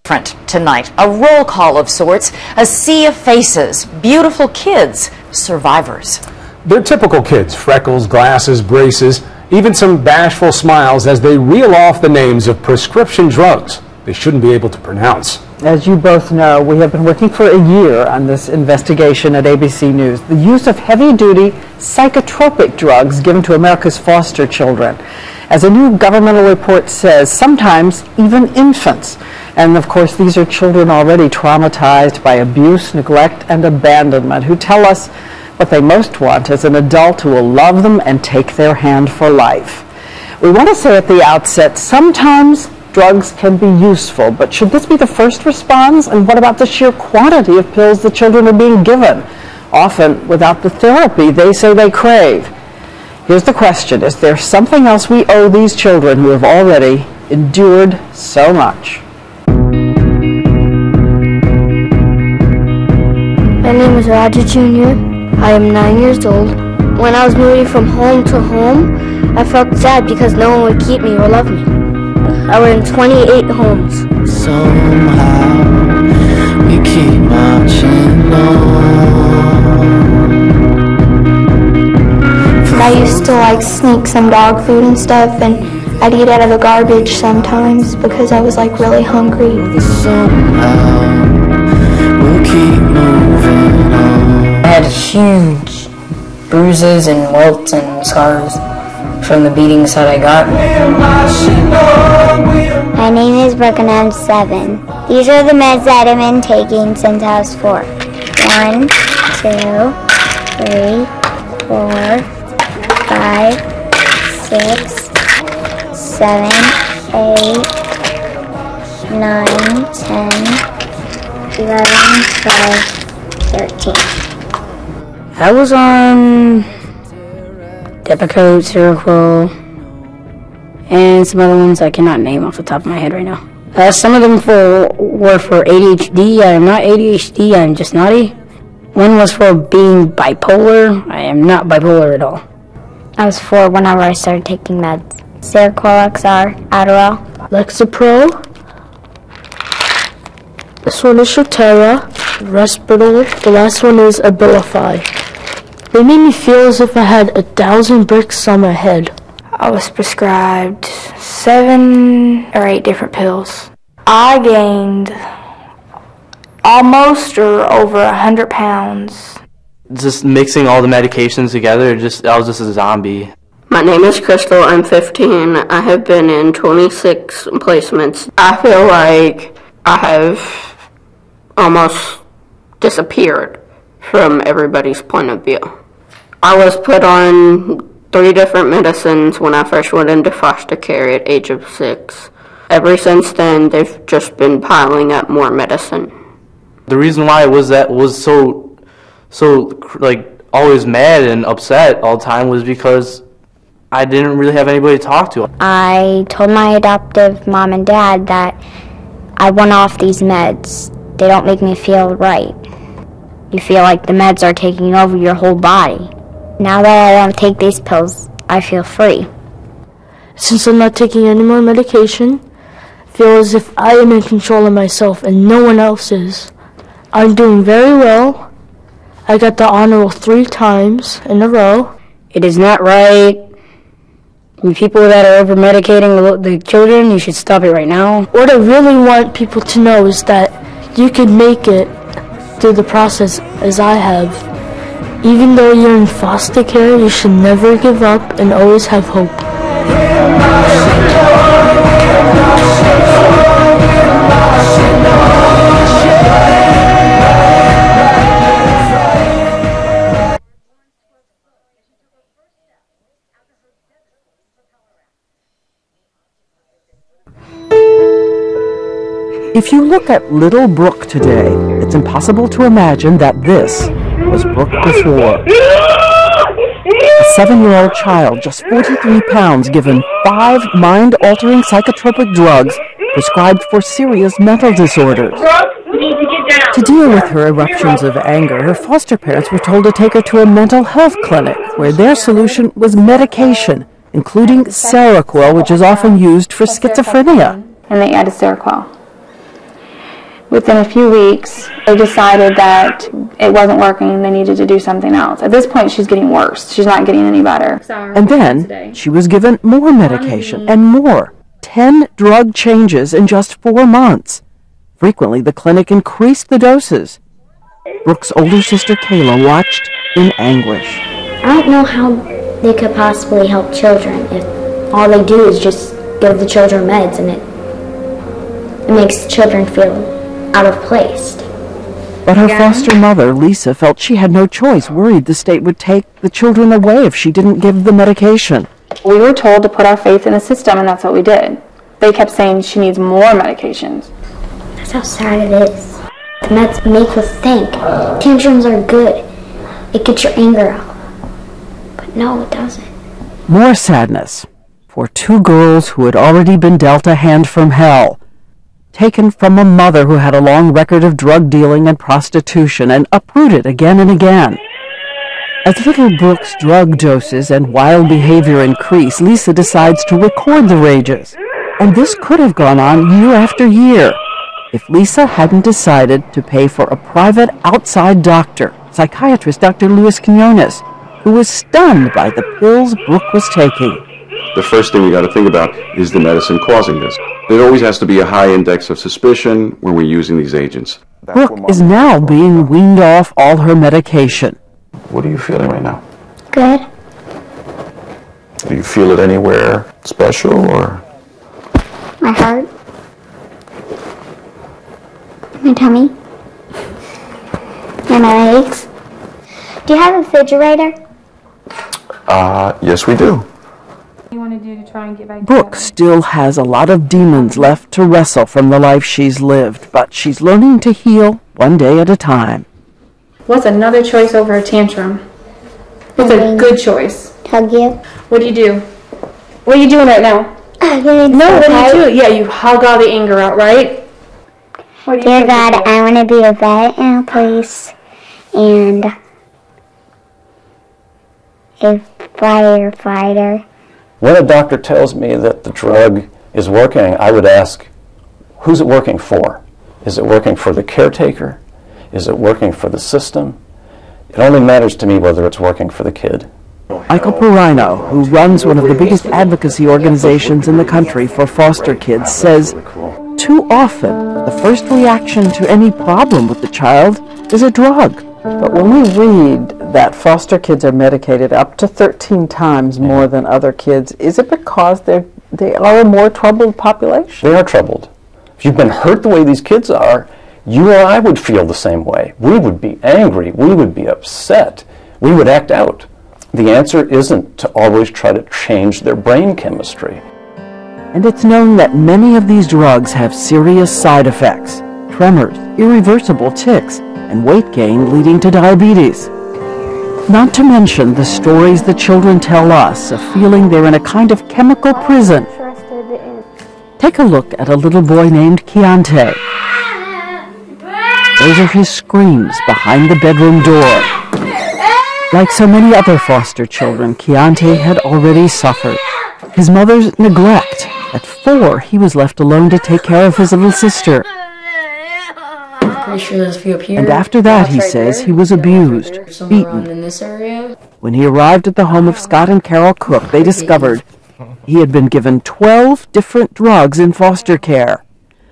Tonight, a roll call of sorts, a sea of faces, beautiful kids, survivors. They're typical kids, freckles, glasses, braces, even some bashful smiles as they reel off the names of prescription drugs they shouldn't be able to pronounce. As you both know, we have been working for a year on this investigation at ABC News. The use of heavy-duty psychotropic drugs given to America's foster children. As a new governmental report says, sometimes even infants. And of course, these are children already traumatized by abuse, neglect, and abandonment who tell us what they most want is an adult who will love them and take their hand for life. We want to say at the outset, sometimes drugs can be useful, but should this be the first response? And what about the sheer quantity of pills the children are being given, often without the therapy they say they crave? Here's the question: is there something else we owe these children who have already endured so much? My name is Roger Jr. I am 9 years old. When I was moving from home to home, I felt sad because no one would keep me or love me. I was in 28 homes. Somehow we keep marching on. I used to like sneak some dog food and stuff, and I'd eat out of the garbage sometimes because I was like really hungry. Somehow we'll keep moving on. I had huge bruises and welts and scars from the beatings that I got. My name is Brooke and I'm 7. These are the meds that I've been taking since I was 4. 1, 2, 3, 4, 5, 6, 7, 8, 9, 10, 11, 12, 13. I was on Depakote, Seroquel, and some other ones I cannot name off the top of my head right now. Some of them were for ADHD. I am not ADHD, I am just naughty. One was for being bipolar. I am not bipolar at all. I was 4 whenever I started taking meds. Seroquel XR, Adderall, Lexapro. This one is Strattera, Respirol. The last one is Abilify. They made me feel as if I had 1,000 bricks on my head. I was prescribed 7 or 8 different pills. I gained almost or over 100 pounds. Just mixing all the medications together, I was just a zombie. My name is Crystal, I'm 15. I have been in 26 placements. I feel like I have almost disappeared from everybody's point of view. I was put on 3 different medicines when I first went into foster care at age of 6. Ever since then, they've just been piling up more medicine. The reason why I was so like always mad and upset all the time was because I didn't really have anybody to talk to. I told my adoptive mom and dad that I want off these meds. They don't make me feel right. You feel like the meds are taking over your whole body. Now that I don't take these pills, I feel free. Since I'm not taking any more medication, I feel as if I am in control of myself and no one else is. I'm doing very well. I got the honor roll 3 times in a row. It is not right. You people that are over-medicating the children, you should stop it right now. What I really want people to know is that you can make it through the process as I have. Even though you're in foster care, you should never give up and always have hope. If you look at little Brooke today, it's impossible to imagine that this was Brooke before. A 7-year-old child, just 43 pounds, given 5 mind-altering psychotropic drugs prescribed for serious mental disorders. To deal with her eruptions of anger, her foster parents were told to take her to a mental health clinic, where their solution was medication, including Seroquel, which is often used for schizophrenia. And they added Seroquel. Within a few weeks, they decided that it wasn't working and they needed to do something else. At this point, she's getting worse. She's not getting any better. And then she was given more medication and more. 10 drug changes in just 4 months. Frequently, the clinic increased the doses. Brooke's older sister Kayla watched in anguish. I don't know how they could possibly help children if all they do is just give the children meds, and it makes children feel out of place. But her foster mother, Lisa, felt she had no choice, worried the state would take the children away if she didn't give the medication. We were told to put our faith in the system, and that's what we did. They kept saying she needs more medications. That's how sad it is. The meds make you think. Tantrums are good. It gets your anger out. But no, it doesn't. More sadness for 2 girls who had already been dealt a hand from hell, taken from a mother who had a long record of drug dealing and prostitution and uprooted again and again. As little Brooke's drug doses and wild behavior increase, Lisa decides to record the rages. And this could have gone on year after year if Lisa hadn't decided to pay for a private outside doctor, psychiatrist Dr. Luis Quinones, who was stunned by the pills Brooke was taking. The first thing we got to think about is the medicine causing this. There always has to be a high index of suspicion when we're using these agents. Brooke is now being weaned off all her medication. What are you feeling right now? Good. Do you feel it anywhere special or? My heart. My tummy. And my legs. Do you have a refrigerator? Yes we do. What do you want to do to try and get back Brooke still has a lot of demons left to wrestle from the life she's lived, but she's learning to heal one day at a time. What's another choice over a tantrum? What's a good choice? Hug you. What do you do? What are you doing right now? No, what do you do? Yeah, you hug all the anger out, right? What do you Dear God, I want to be a vet in a police and a firefighter. When a doctor tells me that the drug is working, I would ask, who's it working for? Is it working for the caretaker? Is it working for the system? It only matters to me whether it's working for the kid. Michael Perino, who runs one of the biggest advocacy organizations in the country for foster kids, says too often the first reaction to any problem with the child is a drug. But when we read that foster kids are medicated up to 13 times more than other kids, is it because they are a more troubled population? They are troubled. If you've been hurt the way these kids are, you or I would feel the same way. We would be angry. We would be upset. We would act out. The answer isn't to always try to change their brain chemistry. And it's known that many of these drugs have serious side effects: tremors, irreversible tics, and weight gain leading to diabetes. Not to mention the stories the children tell us of feeling they're in a kind of chemical prison. Take a look at a little boy named Keontae. Those are his screams behind the bedroom door. Like so many other foster children, Keontae had already suffered. His mother's neglect. At 4, he was left alone to take care of his little sister. Pretty sure there's a few up here. And after that, he says, he was abused, beaten. In this area. When he arrived at the home of Scott and Carol Cook, they discovered he had been given 12 different drugs in foster care.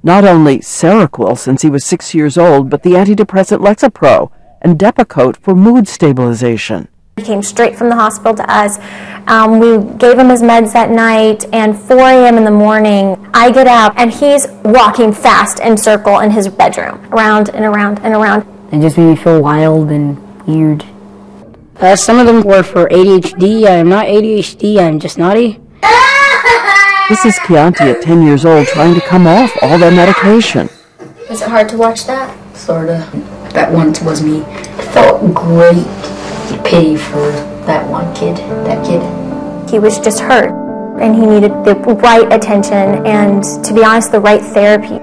Not only Seroquel since he was 6 years old, but the antidepressant Lexapro and Depakote for mood stabilization. He came straight from the hospital to us. We gave him his meds that night, and 4 a.m. in the morning, I get up, and he's walking fast in circle in his bedroom, around and around and around. It just made me feel wild and weird. Some of them were for ADHD. I'm not ADHD, I'm just naughty. This is Keontae at 10 years old trying to come off all their medication. Is it hard to watch that? Sorta. That once was me. It felt great. Pity for that one kid, that kid. He was just hurt, and he needed the right attention and, to be honest, the right therapy.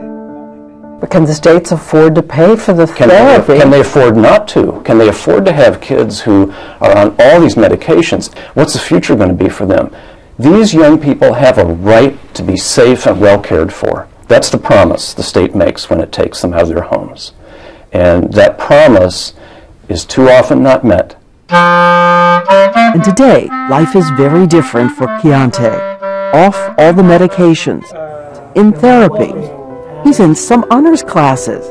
But can the states afford to pay for the therapy? Can they afford not to? Can they afford to have kids who are on all these medications? What's the future going to be for them? These young people have a right to be safe and well cared for. That's the promise the state makes when it takes them out of their homes. And that promise is too often not met. And today, life is very different for Keontae. Off all the medications, in therapy. He's in some honors classes.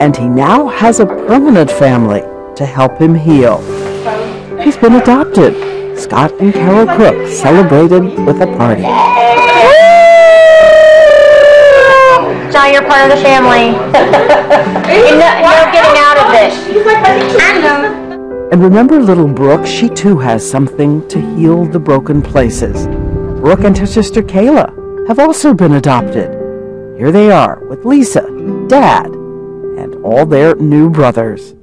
And he now has a permanent family to help him heal. He's been adopted. Scott and Carol Cook celebrated with a party. Now you're part of the family. You're no getting out of this. I know. And remember little Brooke? She too has something to heal the broken places. Brooke and her sister Kayla have also been adopted. Here they are with Lisa, Dad, and all their new brothers.